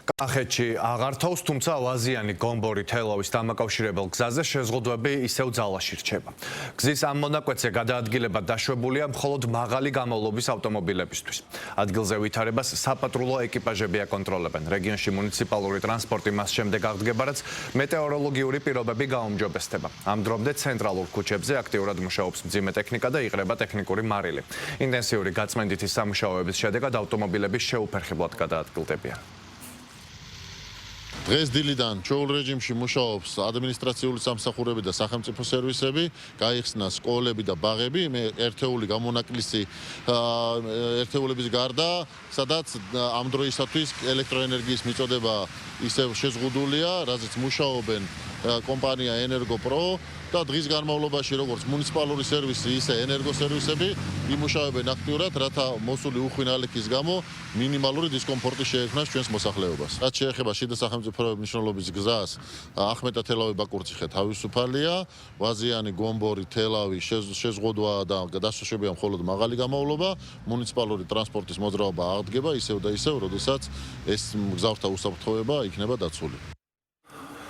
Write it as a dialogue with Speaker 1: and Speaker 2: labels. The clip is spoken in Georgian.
Speaker 1: კახეთში აღარ თავს, თუმცა ვაზიანი გომბორი თელავის დამაკავშირებელ გზაზე შეზღუდვები ისევ ძალაში რჩება. გზის ამ მონაკვეთზე გადაადგილება დაშვებულია მხოლოდ მაღალი გამოვლობის ავტომობილებისთვის. ადგილზე ვითარებას საპატრულო ეკიპაჟები აკონტროლებენ. რეგიონში მუნიციპალური ტრანსპორტი მას შემდეგ აღდგება, რაც მეტეოროლოგიური პირობები გაუმჯობესდება. ამ დრომდე ცენტრალურ ქუჩებზე აქტიურად მუშაობს მძიმე ტექნიკა და იღრება ტექნიკური მარილი. ინტენსიური გაწმენდითი სამუშაოების შედეგად ავტომობილები შეუფერხებლად გადაადგილდებიან.
Speaker 2: დღეს დილიდან ჩვეულ რეჟიმში მუშაობს ადმინისტრაციული სამსახურები და სახელმწიფო სერვისები, გაიხსნა სკოლები და ბაღები, ერთეული გამონაკლისი ერთეულების გარდა, სადაც ამ დროისათვის ელექტროენერგიის მიწოდება ისევ შეზღუდულია, რაზეც მუშაობენ კომპანია ენერგოპრო და დღის განმავლობაში როგორც მუნიციპალური სერვისი, ისე ენერგოსერვისები იმუშავებენ აქტიურად, რათა მოსული უხვი ნალექის გამო მინიმალური დისკომფორტი შეექმნას ჩვენს მოსახლეობას. რაც შეეხება შიდა სახელმწიფო მნიშვნელობის გზას, ახმეტა-თელავი ბაკურციხე თავისუფალია, ვაზიანი გომბორი თელავი შეზღუდვა და დასაშვებია მხოლოდ მაღალი გამოვლობა, მუნიციპალური ტრანსპორტის მოძრაობა აღდგება ისევ და ისევ, როდესაც ეს მგზავრთა უსაფრთხოება იქნება დაცული.